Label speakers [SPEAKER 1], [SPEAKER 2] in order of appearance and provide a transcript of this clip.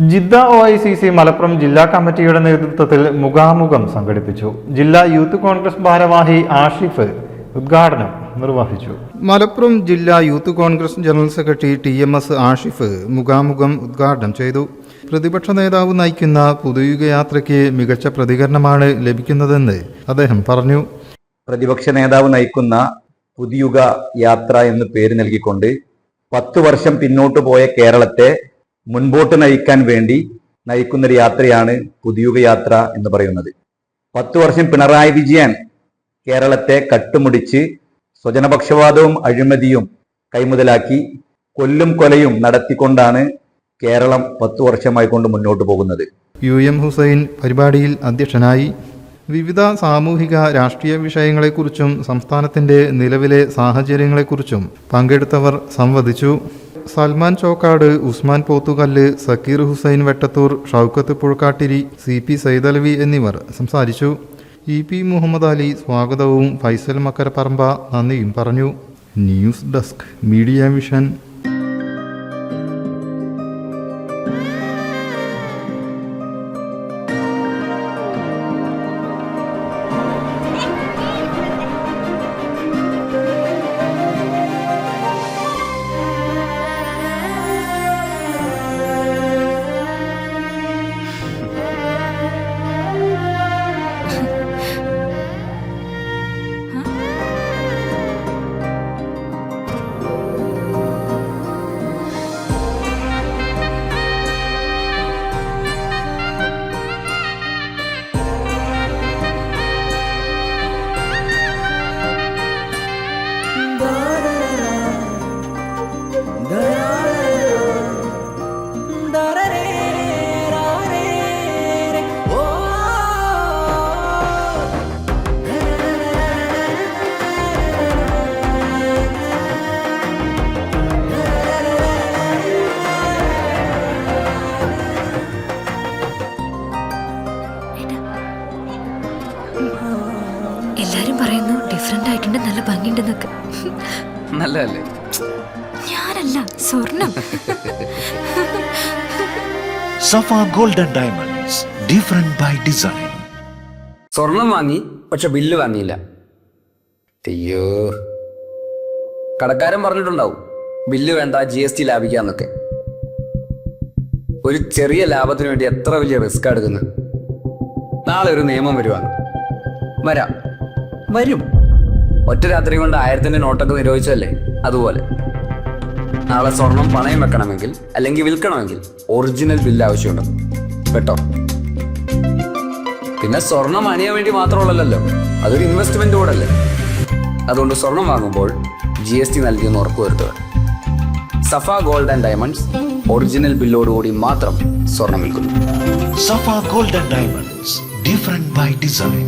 [SPEAKER 1] Jeddah OICC Malappuram ജില്ലാ കമ്മിറ്റിയുടെ നേതൃത്വത്തിൽ മുഖാമുഖം സംഘടിപ്പിച്ചു. ജില്ലാ യൂത്ത് കോൺഗ്രസ് ഭാരവാഹി ആഷിഫ് ഉദ്ഘാടനം നിർവഹിച്ചു. മലപ്പുറം ജില്ലാ youth Congress general secretary TMS Ashif മുഖാമുഖം ഉദ്ഘാടനം ചെയ്തു. പ്രതിപക്ഷ നേതാവ് നയിക്കുന്ന പുതുയുഗ യാത്രയ്ക്ക് മികച്ച പ്രതികരണമാണ് ലഭിക്കുന്നതെന്ന് അദ്ദേഹം പറഞ്ഞു.
[SPEAKER 2] പ്രതിപക്ഷ നേതാവ് നയിക്കുന്ന പുതുയുഗ യാത്ര എന്ന് പേര് നൽകിക്കൊണ്ട് 10 വർഷം പിന്നോട്ട് പോയ കേരളത്തെ മുൻപോട്ട് നയിക്കാൻ വേണ്ടി നയിക്കുന്നൊരു യാത്രയാണ് പുതുയുഗ യാത്ര എന്ന് പറയുന്നത്. 10 വർഷം പിണറായി വിജയൻ കേരളത്തെ കട്ടുമുടിച്ച് സ്വജനപക്ഷപാതവും അഴിമതിയും കൈമുതലാക്കി കൊല്ലും കൊലയും നടത്തിക്കൊണ്ടാണ് കേരളം 10 വർഷമായിക്കൊണ്ട് മുന്നോട്ട് പോകുന്നത്.
[SPEAKER 1] UM ഹുസൈൻ പരിപാടിയിൽ അധ്യക്ഷനായി. വിവിധ സാമൂഹിക രാഷ്ട്രീയ വിഷയങ്ങളെക്കുറിച്ചും സംസ്ഥാനത്തിന്റെ നിലവിലെ സാഹചര്യങ്ങളെക്കുറിച്ചും പങ്കെടുത്തവർ സംവദിച്ചു. സൽമാൻ ചോക്കാട്, ഉസ്മാൻ പോത്തുകല്ല്, സക്കീർ ഹുസൈൻ വെട്ടത്തൂർ, ഷൗക്കത്ത് പുഴക്കാട്ടിരി, CP സൈദലവി എന്നിവർ സംസാരിച്ചു. EP മുഹമ്മദ് അലി സ്വാഗതവും ഫൈസൽ മക്കരപ്പറമ്പ നന്ദിയും പറഞ്ഞു. News desk media vision.
[SPEAKER 3] എല്ലാരും പറയുന്നു ഡിഫറെന്റ് ആയിട്ടുണ്ട്, നല്ല ഭംഗിയുണ്ടെന്നൊക്കെ.
[SPEAKER 4] നല്ലതല്ലേ?
[SPEAKER 3] ഞാനല്ല, സ്വർണം.
[SPEAKER 5] Safa gold and diamonds, different by design.
[SPEAKER 4] സ്വർണം വാങ്ങി, പക്ഷെ ബില്ല് വാങ്ങിയില്ല. അയ്യോ, കടക്കാരൻ പറഞ്ഞിട്ടുണ്ടാവും ബില്ല് വേണ്ട, GST ലാഭിക്കാന്നൊക്കെ. ഒരു ചെറിയ ലാഭത്തിന് വേണ്ടി എത്ര വലിയ റിസ്ക് എടുക്കുന്നത്. നാളെ ഒരു നിയമം വരും. ഒറ്റ രാത്രി കൊണ്ട് 1000-ന്റെ നോട്ടൊക്കെ നിരോധിച്ചല്ലേ, അതുപോലെ നാളെ സ്വർണം പണയം വെക്കണമെങ്കിൽ അല്ലെങ്കിൽ വിൽക്കണമെങ്കിൽ ഒറിജിനൽ ബില്ല് ആവശ്യമുണ്ട് കേട്ടോ. പിന്നെ സ്വർണം അണിയാൻ വേണ്ടി മാത്രമുള്ളല്ലോ, അതൊരു ഇൻവെസ്റ്റ്മെന്റ് കൂടല്ലേ. അതുകൊണ്ട് സ്വർണം വാങ്ങുമ്പോൾ GST നൽകിയെന്ന് ഉറപ്പുവരുത്തുക. Safa gold and diamonds original ബില്ലോടുകൂടി മാത്രം സ്വർണം വിൽക്കുന്നു.
[SPEAKER 5] Safa gold and diamonds, different by design.